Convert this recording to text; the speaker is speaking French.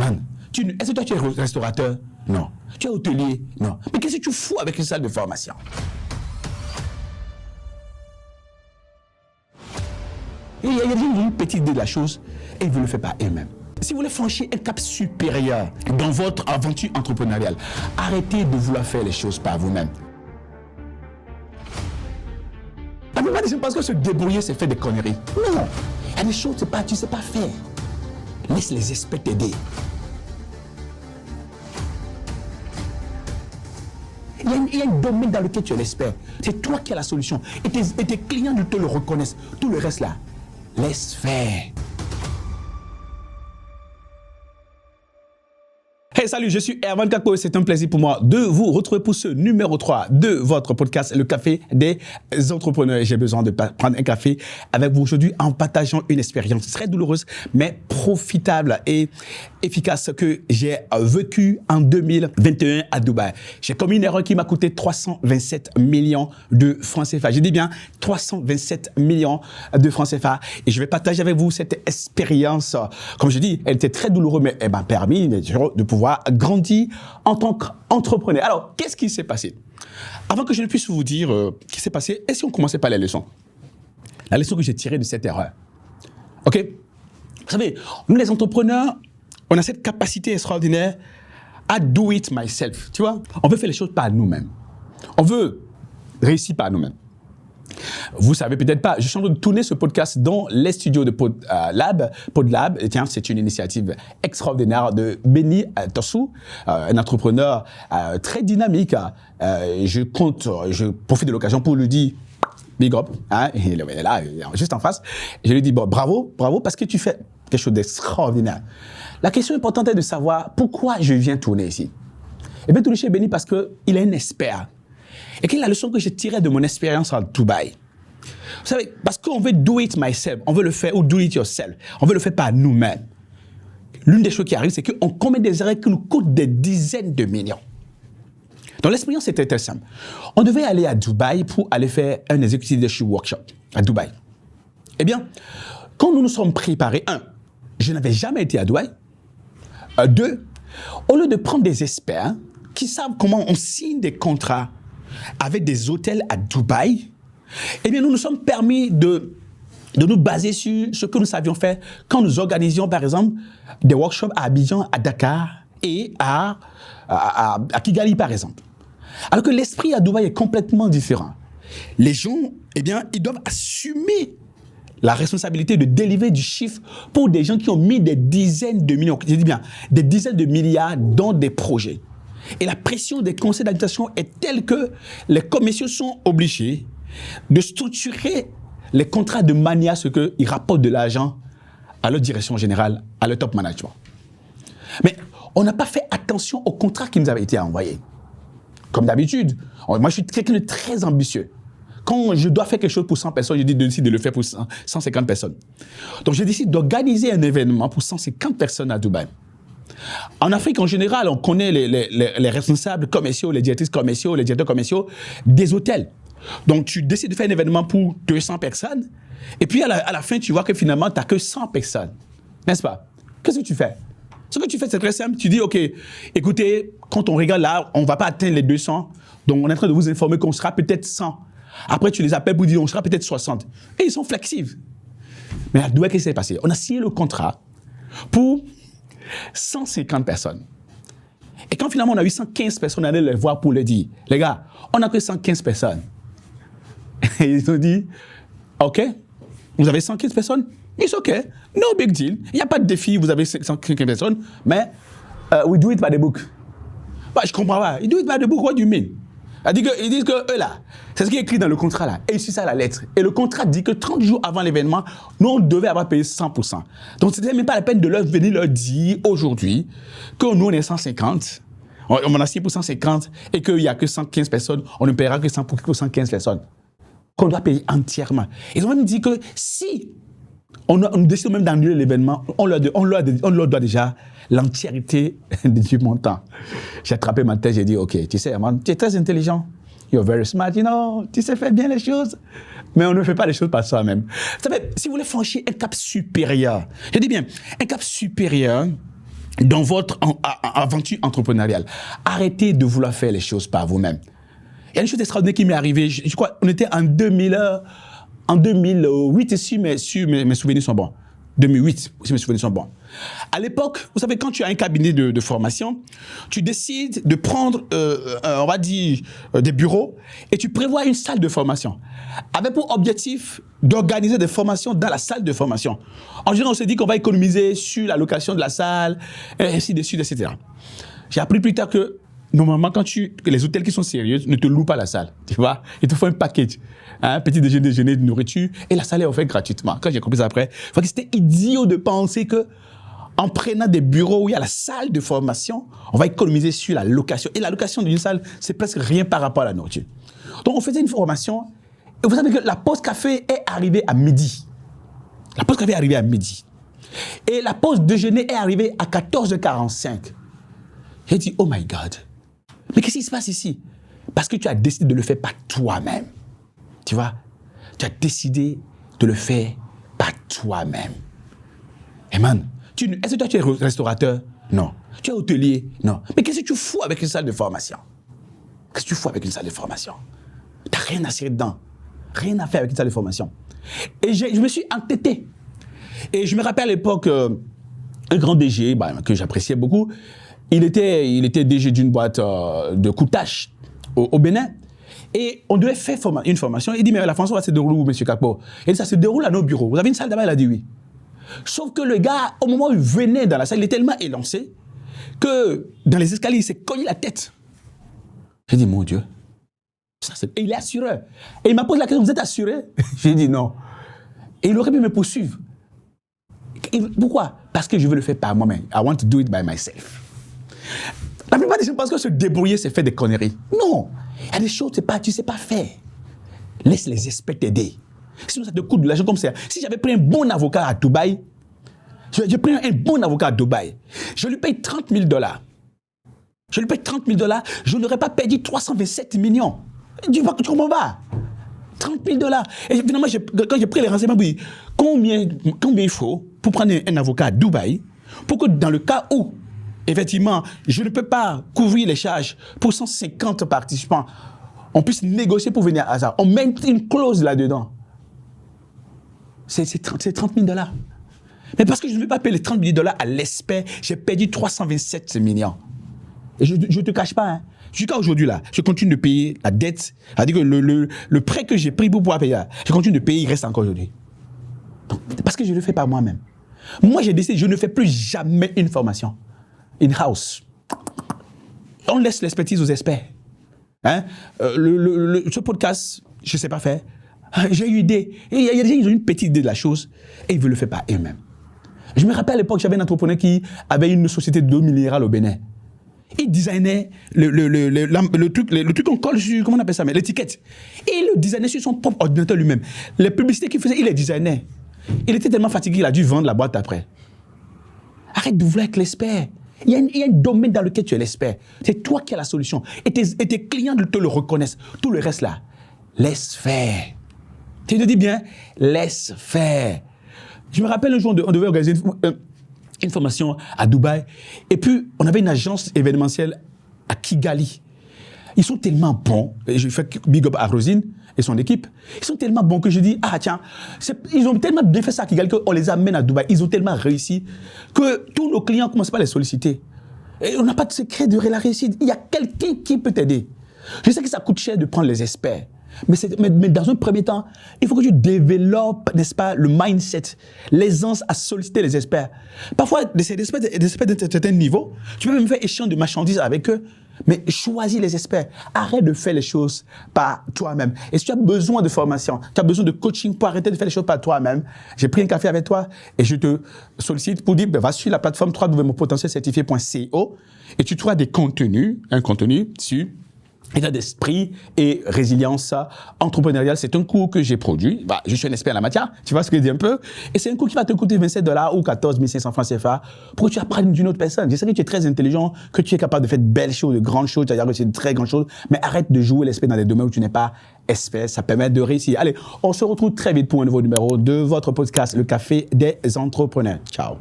Man, est-ce que toi tu es restaurateur? Non. Tu es hôtelier? Non. Mais qu'est-ce que tu fous avec une salle de formation? Il y a des gens qui ont une petite idée de la chose et ils ne le font pas eux-mêmes. Si vous voulez franchir un cap supérieur dans votre aventure entrepreneuriale, arrêtez de vouloir faire les choses par vous-même. La plupart des gens pensent que se débrouiller, c'est faire des conneries. Non. Il y a des choses que tu ne sais pas faire. Laisse les experts t'aider. Il y a un domaine dans lequel tu es l'expert. C'est toi qui as la solution. Et tes clients te le reconnaissent. Tout le reste là, laisse faire. Hey, salut, je suis Herman Kako et c'est un plaisir pour moi de vous retrouver pour ce numéro 3 de votre podcast, le Café des Entrepreneurs. J'ai besoin de prendre un café avec vous aujourd'hui en partageant une expérience très douloureuse, mais profitable et efficace que j'ai vécue en 2021 à Dubaï. J'ai commis une erreur qui m'a coûté 327 millions de francs CFA. Je dis bien 327 millions de francs CFA et je vais partager avec vous cette expérience. Comme je dis, elle était très douloureuse, mais elle m'a permis de pouvoir grandir en tant qu'entrepreneur. Alors, qu'est-ce qui s'est passé? Avant que je ne puisse vous dire ce qui s'est passé, est-ce qu'on commençait par les leçons? La leçon que j'ai tirée de cette erreur. OK? Vous savez, nous les entrepreneurs, on a cette capacité extraordinaire à do it myself. Tu vois? On veut faire les choses par nous-mêmes. On veut réussir par nous-mêmes. Vous savez peut-être pas, je suis en train de tourner ce podcast dans les studios de PodLab. PodLab, tiens, c'est une initiative extraordinaire de Benny Tossou, un entrepreneur très dynamique. Je profite de l'occasion pour lui dire big up, hein, il est là, juste en face. Je lui dis bon, bravo, parce que tu fais quelque chose d'extraordinaire. La question importante est de savoir pourquoi je viens tourner ici. Eh bien, tourner chez Benny parce qu'il est un expert. Et quelle est la leçon que j'ai tirée de mon expérience à Dubaï? Vous savez, parce qu'on veut do it myself, on veut le faire, ou do it yourself, on veut le faire par nous-mêmes. L'une des choses qui arrive, c'est qu'on commet des erreurs qui nous coûtent des dizaines de millions. Donc l'expérience était très simple. On devait aller à Dubaï pour aller faire un executive leadership workshop à Dubaï. Eh bien, quand nous nous sommes préparés, je n'avais jamais été à Dubaï. Deux, au lieu de prendre des experts qui savent comment on signe des contrats avec des hôtels à Dubaï, eh bien, nous nous sommes permis de nous baser sur ce que nous savions faire quand nous organisions, par exemple, des workshops à Abidjan, à Dakar et à Kigali, par exemple. Alors que l'esprit à Dubaï est complètement différent. Les gens, eh bien, ils doivent assumer la responsabilité de délivrer du chiffre pour des gens qui ont mis des dizaines de millions, je dis bien, des dizaines de milliards dans des projets. Et la pression des conseils d'administration est telle que les commerciaux sont obligés de structurer les contrats de manière à ce qu'ils rapportent de l'argent à leur direction générale, à leur top management. Mais on n'a pas fait attention aux contrats qui nous avaient été envoyés. Comme d'habitude, moi je suis quelqu'un de très ambitieux. Quand je dois faire quelque chose pour 100 personnes, je décide de le faire pour 150 personnes. Donc je décide d'organiser un événement pour 150 personnes à Dubaï. En Afrique, en général, on connaît les responsables commerciaux, les directrices commerciaux, les directeurs commerciaux des hôtels. Donc, tu décides de faire un événement pour 200 personnes, et puis à la fin, tu vois que finalement, tu n'as que 100 personnes. N'est-ce pas? Qu'est-ce que tu fais? Ce que tu fais, c'est très simple. Tu dis, OK, écoutez, quand on regarde là, on ne va pas atteindre les 200, donc on est en train de vous informer qu'on sera peut-être 100. Après, tu les appelles pour dire, on sera peut-être 60. Et ils sont flexibles. Mais à Dubaï, qu'est-ce qui s'est passé? On a signé le contrat pour 150 personnes. Et quand finalement on a eu 115 personnes, on allait les voir pour leur dire, les gars, on n'a que 115 personnes. Et ils ont dit, OK, vous avez 115 personnes? It's OK, no big deal. Il n'y a pas de défi, vous avez 115 personnes, mais we do it by the book. Bah, je comprends pas. You do it by the book, what do you mean? Ils disent que eux là, c'est ce qui est écrit dans le contrat là, et ils suivent ça à la lettre. Et le contrat dit que 30 jours avant l'événement, nous on devait avoir payé 100%. Donc c'était même pas la peine de venir leur dire aujourd'hui que nous on est 150, on a signé pour 150 et qu'il n'y a que 115 personnes, on ne paiera que 100 pour 115 personnes. Qu'on doit payer entièrement. Ils ont même dit que si on décide même d'annuler l'événement, on leur doit déjà l'entièreté du montant. J'ai attrapé ma tête, j'ai dit, OK, tu sais, Herman, tu es très intelligent. You're very smart, you know, tu sais faire bien les choses. Mais on ne fait pas les choses par soi-même. Vous savez, si vous voulez franchir un cap supérieur, je dis bien, un cap supérieur dans votre aventure entrepreneuriale. Arrêtez de vouloir faire les choses par vous-même. Il y a une chose extraordinaire qui m'est arrivée. Je crois qu'on était en 2008, si mes souvenirs sont bons. 2008, si mes souvenirs sont bons. À l'époque, vous savez, quand tu as un cabinet de formation, tu décides de prendre, on va dire, des bureaux et tu prévois une salle de formation avec pour objectif d'organiser des formations dans la salle de formation. En général, on se dit qu'on va économiser sur la location de la salle, et ainsi de suite, etc. J'ai appris plus tard que normalement, que les hôtels qui sont sérieux ne te louent pas la salle, tu vois. Ils te font un package, petit déjeuner, de nourriture, et la salle est offerte gratuitement. Quand j'ai compris ça après, c'était idiot de penser que en prenant des bureaux où il y a la salle de formation, on va économiser sur la location. Et la location d'une salle, c'est presque rien par rapport à la nourriture. Donc, on faisait une formation, et vous savez que la pause café est arrivée à midi. La pause café est arrivée à midi. Et la pause déjeuner est arrivée à 14h45. J'ai dit, oh my God. Mais qu'est-ce qui se passe ici? Parce que tu as décidé de le faire par toi-même. Tu vois? Tu as décidé de le faire par toi-même. Et man, est-ce que toi tu es restaurateur? Non. Tu es hôtelier? Non. Mais qu'est-ce que tu fous avec une salle de formation? Qu'est-ce que tu fous avec une salle de formation? Tu n'as rien à cirer dedans. Rien à faire avec une salle de formation. Et je me suis entêté. Et je me rappelle à l'époque, un grand DG que j'appréciais beaucoup, il était DG d'une boîte de coutage au Bénin. Et on devait faire une formation. Il dit, mais la formation va se dérouler où, M. Kakpo? Il dit, ça se déroule à nos bureaux. Vous avez une salle là-bas? Il a dit oui. Sauf que le gars, au moment où il venait dans la salle, il est tellement élancé que dans les escaliers, il s'est cogné la tête. J'ai dit, mon Dieu. Et il est assureur. Et il m'a posé la question, vous êtes assuré? J'ai dit non. Et il aurait pu me poursuivre. Pourquoi? Parce que je veux le faire par moi-même. I want to do it by myself. La plupart des gens pensent que se débrouiller, c'est faire des conneries. Non. Il y a des choses que tu ne sais pas faire. Laisse les experts t'aider. Sinon, ça te coûte de l'argent comme ça. Si j'avais pris un bon avocat à Dubaï, j'ai pris un bon avocat à Dubaï, je lui paye $30 000. Je lui paye $30 000, je n'aurais pas perdu 327 millions. Tu comprends pas? $30 000. Et finalement, quand j'ai pris les renseignements, oui, combien il faut pour prendre un avocat à Dubaï, pour que dans le cas où, effectivement, je ne peux pas couvrir les charges pour 150 participants, on puisse négocier pour venir à ça. On met une clause là-dedans. C'est 30 000 $. Mais parce que je ne vais pas payer les 30 000 $ à l'expert, j'ai perdu 327 millions. Et je ne te cache pas, hein, jusqu'à aujourd'hui, là, je continue de payer la dette. C'est-à-dire que le prêt que j'ai pris pour pouvoir payer, là, je continue de payer, il reste encore aujourd'hui. Donc, parce que je le fais par moi-même. Moi, j'ai décidé, je ne fais plus jamais une formation in-house. On laisse l'expertise aux experts. Hein? Ce podcast, je ne sais pas faire. J'ai eu une idée. Il y a des gens qui ont une petite idée de la chose et ils veulent le faire par eux-mêmes. Je me rappelle à l'époque, j'avais un entrepreneur qui avait une société d'eau minérale au Bénin. Il designait le truc qu'on colle sur, comment on appelle ça, l'étiquette. Et il le designait sur son propre ordinateur lui-même. Les publicités qu'il faisait, il les designait. Il était tellement fatigué, il a dû vendre la boîte après. Arrête de vouloir être l'expert. Il y a un domaine dans lequel tu es l'expert. C'est toi qui as la solution. Et tes clients te le reconnaissent. Tout le reste là, laisse faire. Tu te dis bien, laisse faire. Je me rappelle un jour, on devait organiser une formation à Dubaï. Et puis, on avait une agence événementielle à Kigali. Ils sont tellement bons. Et je fais big up à Rosine et son équipe. Ils sont tellement bons que je dis, ah tiens, ils ont tellement bien fait ça à Kigali qu'on les amène à Dubaï. Ils ont tellement réussi que tous nos clients commencent pas à les solliciter. Et on n'a pas de secret de la réussite. Il y a quelqu'un qui peut t'aider. Je sais que ça coûte cher de prendre les experts. Mais dans un premier temps, il faut que tu développes, n'est-ce pas, le mindset, l'aisance à solliciter les experts. Parfois, des experts d'un certain niveau, tu peux même faire échange de marchandises avec eux, mais choisis les experts. Arrête de faire les choses par toi-même. Et si tu as besoin de formation, tu as besoin de coaching pour arrêter de faire les choses par toi-même, j'ai pris un café avec toi et je te sollicite pour dire, va sur la plateforme www.monpotentielcertifié.co et tu trouveras un contenu sur état d'esprit et résilience entrepreneuriale. C'est un cours que j'ai produit. Je suis un expert en la matière, tu vois ce que je dis un peu. Et c'est un cours qui va te coûter $27 ou 14 500 francs CFA pour que tu apprennes d'une autre personne. Je sais que tu es très intelligent, que tu es capable de faire de belles choses, de grandes choses, c'est-à-dire que c'est de très grandes choses, mais arrête de jouer l'expert dans des domaines où tu n'es pas expert. Ça permet de réussir. Allez, on se retrouve très vite pour un nouveau numéro de votre podcast, Le Café des Entrepreneurs. Ciao.